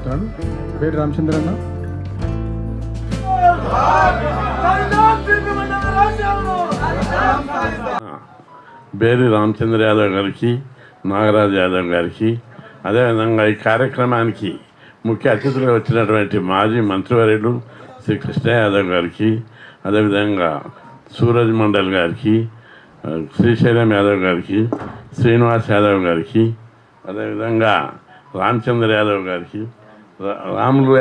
మాట్లాడుతున్నాడు. పేరు రామచంద్ర అన్న. బేరి రామచంద్ర యాదవ్ గారికి, నాగరాజు యాదవ్ గారికి, అదేవిధంగా ఈ కార్యక్రమానికి ముఖ్య అతిథులుగా వచ్చినటువంటి మాజీ మంత్రివర్యులు శ్రీ కృష్ణ యాదవ్ గారికి, అదేవిధంగా సూరజ్ మండల్ గారికి, శ్రీశైలం యాదవ్ గారికి, శ్రీనివాస్ యాదవ్ గారికి, అదేవిధంగా రామచంద్ర యాదవ్ గారికి, రాములు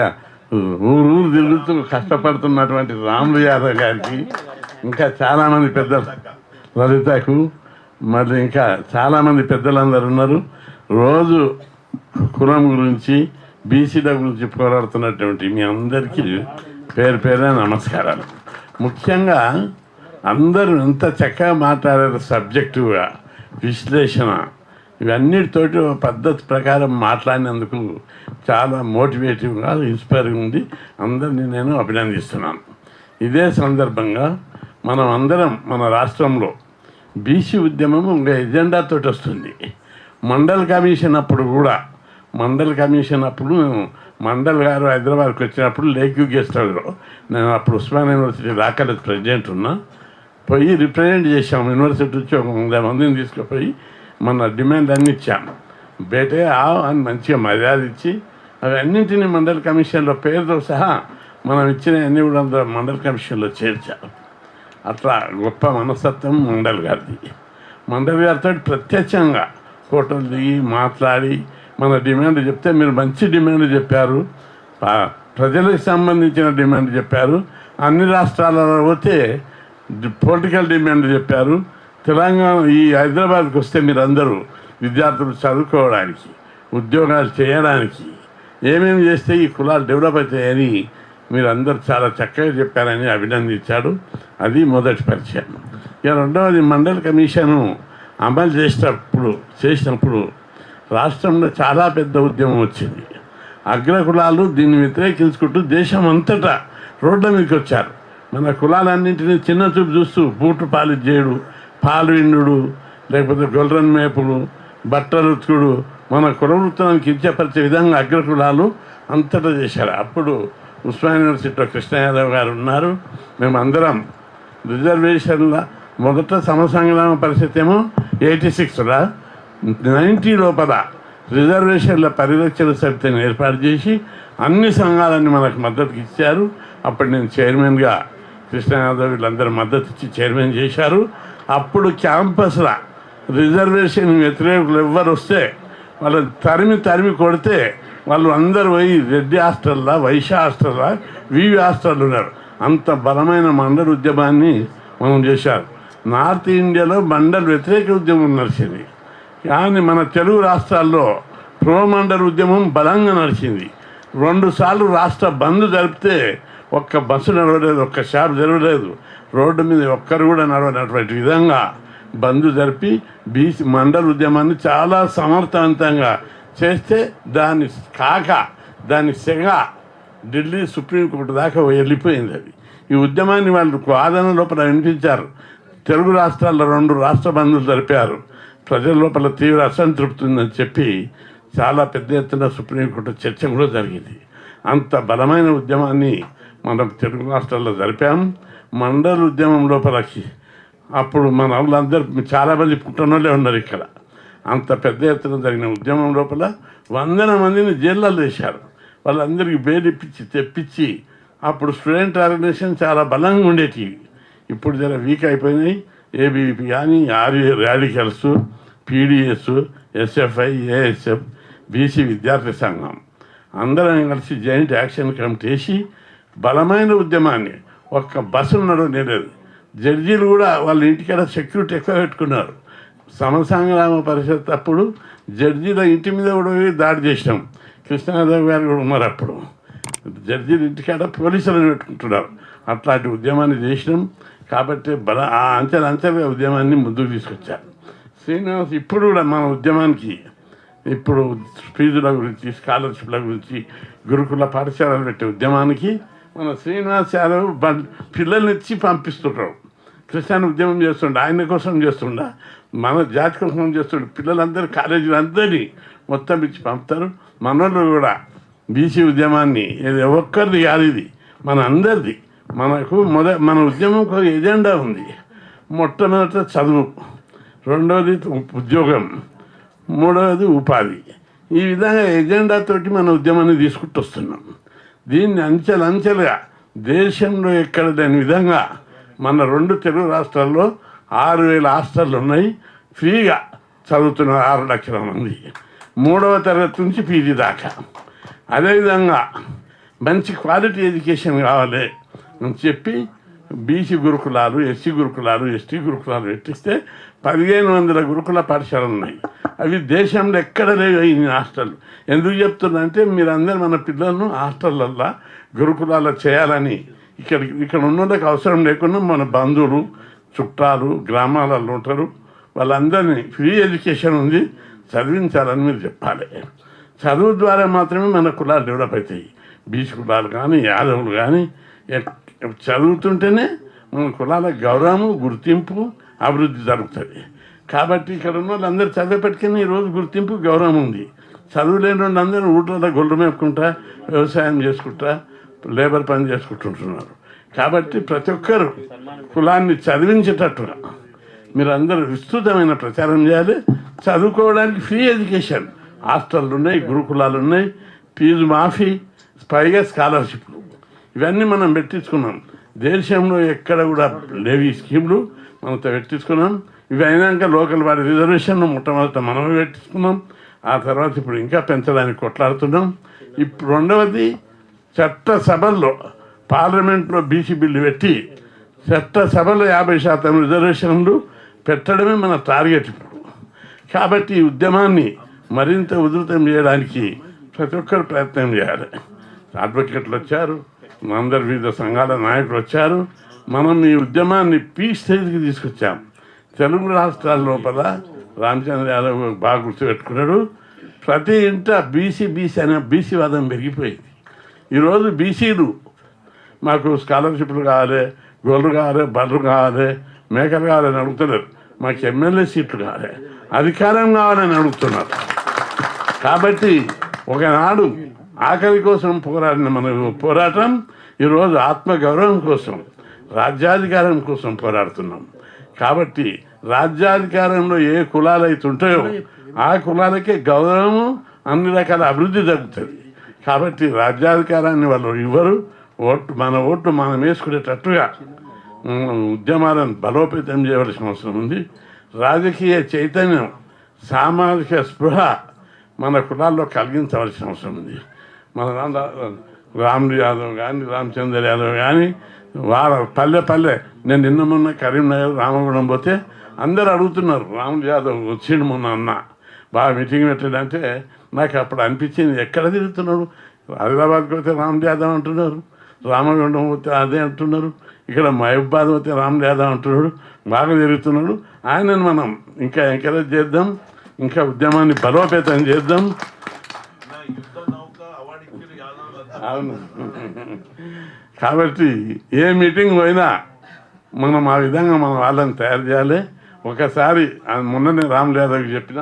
ఊరు తిరుగుతూ కష్టపడుతున్నటువంటి రాములు యాదవ్ గారికి, ఇంకా చాలామంది పెద్దలు, లలితకు, మరి ఇంకా చాలామంది పెద్దలందరూ ఉన్నారు. రోజు కులం గురించి, బీసీల గురించి పోరాడుతున్నటువంటి మీ అందరికీ పేరు పేరున నమస్కారాలు. ముఖ్యంగా అందరూ ఎంత చక్కగా మాట్లాడారు, సబ్జెక్టుగా విశ్లేషణ ఇవన్నిటితోటి పద్ధతి ప్రకారం మాట్లాడినందుకు చాలా మోటివేటివ్గా, ఇన్స్పైరింగ్ ఉంది. అందరినీ నేను అభినందిస్తున్నాను. ఇదే సందర్భంగా మనం అందరం మన రాష్ట్రంలో బీసీ ఉద్యమం ఇంకా ఎజెండాతో వస్తుంది. మండల్ కమిషన్ అప్పుడు కూడా, మండల్ కమిషన్ అప్పుడు మండల్ గారు హైదరాబాద్కి వచ్చినప్పుడు లేక్ వ్యూ గెస్ట్ హౌస్లో, నేను అప్పుడు Osman university law college president ఉన్నా, పోయి రిప్రజెంట్ చేసాం. యూనివర్సిటీ నుంచి ఒక 100 మందిని తీసుకుపోయి మన డిమాండ్ అన్ని ఇచ్చాము. బేటే అని మంచిగా మర్యాద ఇచ్చి అవన్నింటినీ మండల్ కమిషన్లో పేరుతో సహా మనం ఇచ్చిన అన్ని కూడా మండల్ కమిషన్లో చేర్చారు. అట్లా గొప్ప మనస్తత్వం మండల్ గారిది. మండల్ గారితో ప్రత్యక్షంగా ఫోటోలు దిగి మాట్లాడి మన డిమాండ్ చెప్తే, మీరు మంచి డిమాండ్ చెప్పారు, ప్రజలకు సంబంధించిన డిమాండ్ చెప్పారు, అన్ని రాష్ట్రాలలో పోతే పొలిటికల్ డిమాండ్ చెప్పారు, తెలంగాణ ఈ హైదరాబాద్కి వస్తే మీరందరూ విద్యార్థులు చదువుకోవడానికి, ఉద్యోగాలు చేయడానికి, ఏమేమి చేస్తే ఈ కులాలు డెవలప్ అవుతాయని మీరందరూ చాలా చక్కగా చెప్పారని అభినందించాడు. అది మొదటి పరిచయం. ఇక రెండవది, మండల్ కమిషను అమలు చేసినప్పుడు రాష్ట్రంలో చాలా పెద్ద ఉద్యమం వచ్చింది. అగ్రకులాలు దీన్ని వ్యతిరేకించుకుంటూ దేశం అంతటా రోడ్ల మీదకి వచ్చారు. మన కులాలన్నింటినీ చిన్న చూపు చూస్తూ బూటు పాలు చేయడు, పాలు విండు, లేకపోతే గొర్రెన్ మేపుడు, బట్టలు ఉతుకుడు, మన కుల వృత్తానికి కించపరిచే విధంగా అగ్రకులాలు అంతటా చేశారు. అప్పుడు ఉస్మాన్ యూనివర్సిటీలో కృష్ణ యాదవ్ గారు ఉన్నారు. మేమందరం రిజర్వేషన్ల మొదట సమసంగ్రామ పరిస్థితి ఏమో 86లో 90 లోపల రిజర్వేషన్ల పరిరక్షణ సమితిని ఏర్పాటు చేసి అన్ని సంఘాలన్నీ మనకు మద్దతు ఇచ్చారు. అప్పుడు నేను చైర్మన్గా, కృష్ణ యాదవ్ వీళ్ళందరూ మద్దతు ఇచ్చి చైర్మన్ చేశారు. అప్పుడు క్యాంపస్లో రిజర్వేషన్ వ్యతిరేకులు ఎవ్వరు వస్తే వాళ్ళని తరిమి కొడితే వాళ్ళు అందరూ పోయి రెడ్డి హాస్టల్లో, వైశ్య హాస్టల్లో, వివి హాస్టల్లో ఉన్నారు. అంత బలమైన మండల్ ఉద్యమాన్ని మనం చేశారు. నార్త్ ఇండియాలో మండల్ వ్యతిరేక ఉద్యమం నడిచింది, కానీ మన తెలుగు రాష్ట్రాల్లో ప్రో మండల్ ఉద్యమం బలంగా నడిచింది. 2 సార్లు రాష్ట్ర బంద్ జరిపితే ఒక్క బస్సు నడవలేదు, ఒక్క షాప్ జరగలేదు, రోడ్డు మీద ఒక్కరు కూడా నడవనటువంటి విధంగా బంద్ జరిపి బీసీ మండల్ ఉద్యమాన్ని చాలా సమర్థవంతంగా చేస్తే దాని సెగ ఢిల్లీ సుప్రీంకోర్టు దాకా వెళ్ళిపోయింది. అది ఈ ఉద్యమాన్ని వాళ్ళు వాదన లోపల వినిపించారు. తెలుగు రాష్ట్రాల్లో 2 రాష్ట్ర బంధులు జరిపారు. ప్రజల లోపల తీవ్ర అసంతృప్తి ఉందని చెప్పి చాలా పెద్ద ఎత్తున సుప్రీంకోర్టు చర్చ కూడా జరిగింది. అంత బలమైన ఉద్యమాన్ని మనం తెలుగు రాష్ట్రాల్లో జరిపాం. మండల్ ఉద్యమం లోపలకి అప్పుడు మన వాళ్ళందరూ చాలామంది పుట్టినోళ్ళే ఉన్నారు ఇక్కడ. అంత పెద్ద ఎత్తున జరిగిన ఉద్యమం లోపల 100 మందిని జైళ్ళలో వేశారు. వాళ్ళందరికీ బెయిల్ తెప్పించి అప్పుడు స్టూడెంట్ ఆర్గనైజేషన్ చాలా బలంగా ఉండేటివి. ఇప్పుడు జర వీక్ అయిపోయినాయి. ఏబీవీపీ కానీ, radicals, PDS, SFI, ASF, BC విద్యార్థి సంఘం అందరం కలిసి జాయింట్ యాక్షన్ కమిటీ వేసి బలమైన ఉద్యమాన్ని, ఒక్క బస్సు నడవలేదు. జడ్జీలు కూడా వాళ్ళ ఇంటికాడ సెక్యూరిటీ ఎక్కువ పెట్టుకున్నారు. సమసంగ్రామ పరిషత్ అప్పుడు జడ్జీల ఇంటి మీద కూడా దాడి చేసినాం. కృష్ణయాదవ్ గారు కూడా ఉన్నారు. అప్పుడు జడ్జీల ఇంటికాడ పోలీసులను పెట్టుకుంటున్నారు. అట్లాంటి ఉద్యమాన్ని చేసినాం. కాబట్టి ఆ అంచెలుగా ఉద్యమాన్ని ముందుకు తీసుకొచ్చారు. శ్రీనివాస్ ఇప్పుడు కూడా మన ఉద్యమానికి, ఇప్పుడు ఫీజుల గురించి, స్కాలర్షిప్ల గురించి, గురుకుల పాఠశాలలు పెట్టే ఉద్యమానికి మన శ్రీనివాస్ యాదవ్ పిల్లల్ని ఇచ్చి పంపిస్తుంటారు. క్రిస్టియన్ ఉద్యమం చేస్తుండే, ఆయన కోసం చేస్తుండ, మన జాతి కోసం చేస్తుండే. పిల్లలందరూ కాలేజీలు అందరినీ మొత్తం ఇచ్చి పంపుతారు. మనోళ్ళు కూడా బీసీ ఉద్యమాన్ని ఇది ఒక్కరిది కాదు, ఇది మన అందరిది. మన ఉద్యమం ఒక ఎజెండా ఉంది. మొట్టమొదట చదువు, రెండవది ఉద్యోగం, మూడవది ఉపాధి. ఈ విధంగా ఎజెండాతోటి మన ఉద్యమాన్ని తీసుకుంటూ వస్తున్నాం. దీన్ని అంచెలంచెలుగా దేశంలో ఎక్కడ లేని విధంగా మన 2 తెలుగు రాష్ట్రాల్లో 6,000 హాస్టళ్ళు ఉన్నాయి. ఫ్రీగా చదువుతున్న 6 లక్షల మంది, 3వ తరగతి నుంచి పీజీ దాకా. అదేవిధంగా మంచి క్వాలిటీ ఎడ్యుకేషన్ కావాలి అని చెప్పి బీసీ గురుకులాలు, ఎస్సీ గురుకులాలు, ఎస్టీ గురుకులాలు పెట్టిస్తే 1,500 గురుకుల పాఠశాలలు ఉన్నాయి. అవి దేశంలో ఎక్కడ లేవు ఈ హాస్టల్. ఎందుకు చెప్తున్నా మీరందరూ మన పిల్లలను హాస్టళ్ళల్లో గురుకులాల్లో చేయాలని. ఇక్కడ ఉన్న వాళ్ళకి అవసరం లేకుండా మన బంధువులు, చుట్టాలు గ్రామాలలో ఉంటారు, వాళ్ళందరినీ ఫ్రీ ఎడ్యుకేషన్ ఉంది, చదివించాలని మీరు చెప్పాలి. చదువు ద్వారా మాత్రమే మన కులాలు డెవలప్ అవుతాయి. బీసీ కులాలు కానీ, యాదవులు కానీ చదువుతుంటేనే మన కులాల గౌరవము, గుర్తింపు, అభివృద్ధి జరుగుతుంది. కాబట్టి ఇక్కడ ఉన్న వాళ్ళందరూ చదివేపటికైనా ఈరోజు గుర్తింపు, గౌరవం ఉంది. చదువు లేని వాళ్ళందరూ ఊళ్ళలో గొడ్లు మేపుకుంటా, వ్యవసాయం చేసుకుంటా, లేబర్ పని చేసుకుంటుంటున్నారు. కాబట్టి ప్రతి ఒక్కరు కులాన్ని చదివించేటట్టుగా మీరందరూ విస్తృతమైన ప్రచారం చేయాలి. చదువుకోవడానికి ఫ్రీ ఎడ్యుకేషన్, హాస్టళ్ళు ఉన్నాయి, గురుకులాలు ఉన్నాయి, ఫీజు మాఫీ, పైగా స్కాలర్షిప్లు, ఇవన్నీ మనం పెట్టించుకున్నాం. దేశంలో ఎక్కడ కూడా లేవు ఈ స్కీములు, మనతో పెట్టించుకున్నాం. ఇవి అయినాక లోకల్ వారి రిజర్వేషన్లు మొట్టమొదట మనమే పెట్టించుకున్నాం. ఆ తర్వాత ఇప్పుడు ఇంకా పెంచడానికి కొట్లాడుతున్నాం. ఇప్పుడు రెండవది చట్టసభల్లో, పార్లమెంట్లో బీసీ బిల్లు పెట్టి చట్టసభలో 50% రిజర్వేషన్లు పెట్టడమే మన టార్గెట్ ఇప్పుడు. కాబట్టి ఈ ఉద్యమాన్ని మరింత ఉధృతం చేయడానికి ప్రతి ఒక్కరు ప్రయత్నం చేయాలి. అడ్వకేట్లు వచ్చారు, అందరు వివిధ సంఘాల నాయకులు వచ్చారు. మనం ఈ ఉద్యమాన్ని పీస్ స్టేజ్కి తీసుకొచ్చాం. తెలుగు రాష్ట్రాల లోపల రామచంద్ర యాదవ్ బాగా గుర్తుపెట్టుకున్నాడు. ప్రతి ఇంట బీసీ అనే బీసీ వాదం పెరిగిపోయింది. ఈరోజు బీసీలు మాకు స్కాలర్షిప్లు కావాలి, గోళ్ళు కావాలి, బర్రెలు కావాలి, మేకలు కావాలని అడుగుతున్నారు. మాకు ఎమ్మెల్యే సీట్లు కావాలి, అధికారం కావాలని అడుగుతున్నారు. కాబట్టి ఒకనాడు ఆకలి కోసం పోరాడిన మన పోరాటం ఈరోజు ఆత్మగౌరవం కోసం, రాజ్యాధికారం కోసం పోరాడుతున్నాం. కాబట్టి రాజ్యాధికారంలో ఏ కులాలు అయితే ఉంటాయో ఆ కులాలకే గౌరవము, అన్ని రకాల అభివృద్ధి జరుగుతుంది. కాబట్టి రాజ్యాధికారాన్ని వాళ్ళు ఇవ్వరు. మన ఓట్లు మనం వేసుకునేటట్టుగా ఉద్యమాలను బలోపేతం చేయవలసిన అవసరం ఉంది. రాజకీయ చైతన్యం, సామాజిక స్పృహ మన కులాల్లో కలిగించవలసిన అవసరం ఉంది. మన రాములు యాదవ్ కానీ, రామచంద్ర యాదవ్ కానీ, పల్లె నేను నిన్న మొన్న కరీంనగర్ రామగుణం పోతే అందరు అడుగుతున్నారు, రాములు యాదవ్ వచ్చిండు మొన్న అన్న బాగా మీటింగ్ పెట్టాడంటే నాకు అప్పుడు అనిపించింది, ఎక్కడ తిరుగుతున్నాడు? హైదరాబాద్కి పోతే రాములు యాదవ్ అంటున్నారు, రామగుండం పోతే అదే అంటున్నారు, ఇక్కడ మహబూబాద్ పోతే రాములు యాదవ్ అంటున్నాడు, బాగా తిరుగుతున్నాడు. ఆయనను మనం ఇంకా ఎంకరేజ్ చేద్దాం, ఇంకా ఉద్యమాన్ని బలోపేతం చేద్దాం. అవును. కాబట్టి ఏ మీటింగ్ పోయినా మనం ఆ విధంగా మన వాళ్ళని తయారు చేయాలి. ఒకసారి మొన్ననే రాములు యాదవ్కి చెప్పిన,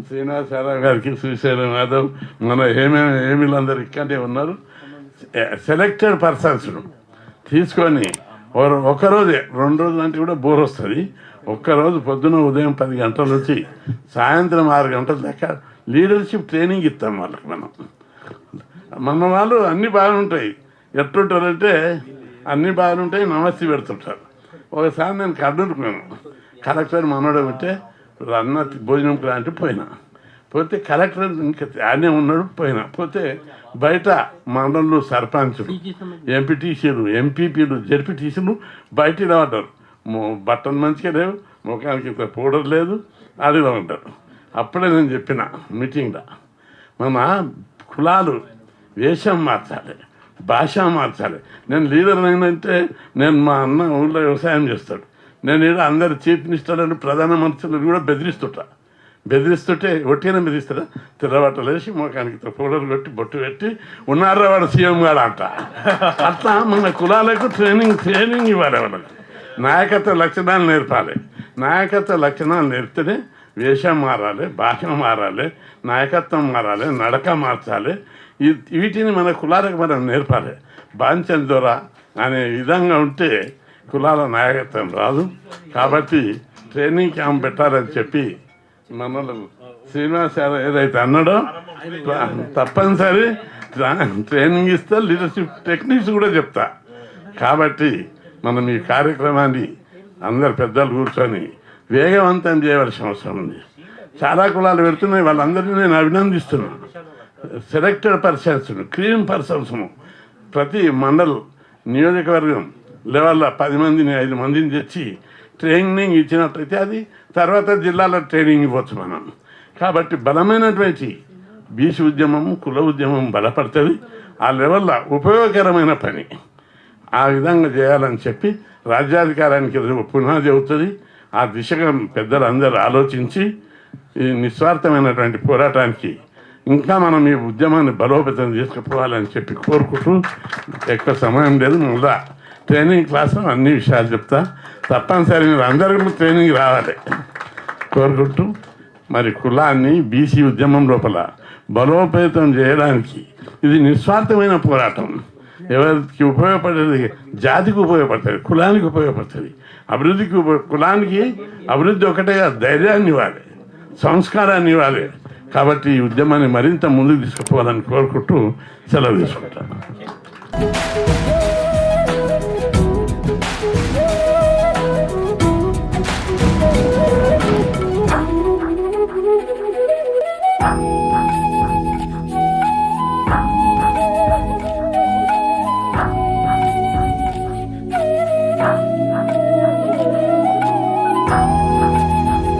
శ్రీనివాస్ యాదవ్ గారికి, శ్రీశైలం యాదవ్, మన ఏమీలందరూ ఇక్కడే ఉన్నారు. సెలెక్టెడ్ పర్సన్స్ను తీసుకొని ఒకరోజే, 2 రోజులు అంటే కూడా బోర్ వస్తుంది. ఒక్కరోజు పొద్దున ఉదయం 10 గంటల నుంచి సాయంత్రం 6 గంటల దాకా లీడర్షిప్ ట్రైనింగ్ ఇస్తాం వాళ్ళకి. మన వాళ్ళు అన్నీ బాగుంటాయి, ఎట్లుంటారంటే అన్నీ బాగుంటాయి, నమస్తే పెడుతుంటారు. ఒకసారి నేను కర్నూలుకున్నాను, కలెక్టర్ మనోడు ఉంటే అన్న భోజనంకి లాంటి పోతే కలెక్టర్ ఇంకా ఆనే ఉన్నాడు. పోతే బయట మండలు సర్పంచులు, ఎంపీటీసీలు, ఎంపీపీలు, జెడ్పీటీసీలు బయట ఇలా ఉంటారు. బట్టలు మంచిగా లేవు, ముఖానికి ఇంత పౌడర్ లేదు, అది ఇలా ఉంటారు. అప్పుడే నేను చెప్పిన మీటింగ్లో, మన కులాలు వేషం మార్చాలి, భాష మార్చాలి. నేను లీడర్ అయినంటే నేను మా అన్న ఊళ్ళో వ్యవసాయం చేస్తాడు, నేను ఇక్కడ అందరు చీఫ్ మినిస్టర్ అని ప్రధానమంత్రులు కూడా బెదిరిస్తుంటే ఒట్టిన బెదిరిస్తారా? తెల్లబట్టలు వేసి ముఖానికి పౌడర్ కొట్టి బొట్టు పెట్టి ఉన్నారా వాడు సీఎం గారు అంట. అట్లా మన కులాలకు ట్రైనింగ్ ఇవ్వాలి. వాళ్ళకి నాయకత్వ లక్షణాలు నేర్పాలి. నాయకత్వ లక్షణాలు నేర్పితేనే వేషం మారాలి, భాష మారాలి, నాయకత్వం మారాలి, నడక మార్చాలి. వీటిని మన కులాలకు మనం నేర్పాలి. బాంచన్ ద్వారా అనే విధంగా ఉంటే కులాల నాయకత్వం రాదు. కాబట్టి ట్రైనింగ్ క్యాంప్ పెట్టాలని చెప్పి మనలో శ్రీనివాస్ యాదవ్ ఏదైతే అన్నాడో తప్పనిసరి ట్రైనింగ్ ఇస్తా, లీడర్షిప్ టెక్నిక్స్ కూడా చెప్తా. కాబట్టి మనం ఈ కార్యక్రమాన్ని అందరు పెద్దలు కూర్చొని వేగవంతం చేయవలసిన అవసరం ఉంది. చాలా కులాలు పెడుతున్నాయి, వాళ్ళందరినీ నేను అభినందిస్తున్నాను. సెలెక్టెడ్ పర్సన్స్, క్లీన్ పర్సన్స్ ప్రతి మండల్ నియోజకవర్గం లెవెల్లో 10 మందిని 5 మందిని తెచ్చి ట్రైనింగ్ ఇచ్చినట్లయితే అది తర్వాత జిల్లాలో ట్రైనింగ్ ఇవ్వచ్చు మనం. కాబట్టి బలమైనటువంటి బీసీ ఉద్యమం, కుల ఉద్యమం బలపడుతుంది. ఆ లెవెల్లో ఉపయోగకరమైన పని ఆ విధంగా చేయాలని చెప్పి రాజ్యాధికారానికి పునాది అవుతుంది. ఆ దిశగా పెద్దలు అందరూ ఆలోచించి ఈ నిస్వార్థమైనటువంటి పోరాటానికి ఇంకా మనం ఈ ఉద్యమాన్ని బలోపేతం తీసుకుపోవాలని చెప్పి కోరుకుంటూ, ఎక్కువ సమయం లేదు, మళ్ళా ట్రైనింగ్ క్లాస్లో అన్ని విషయాలు చెప్తా. తప్పనిసరి మీరు అందరికీ ట్రైనింగ్ రావాలి కోరుకుంటూ, మరి కులాన్ని బీసీ ఉద్యమం లోపల బలోపేతం చేయడానికి ఇది నిస్వార్థమైన పోరాటం. ఎవరికి ఉపయోగపడేది జాతికి ఉపయోగపడుతుంది, కులానికి ఉపయోగపడుతుంది, అభివృద్ధికి కులానికి అభివృద్ధి ఒకటే ధైర్యాన్ని ఇవ్వాలి, సంస్కారాన్ని ఇవ్వాలి. కాబట్టి ఈ ఉద్యమాన్ని మరింత ముందుకు తీసుకుపోవాలని కోరుకుంటూ సెలవు తీసుకుంటాను.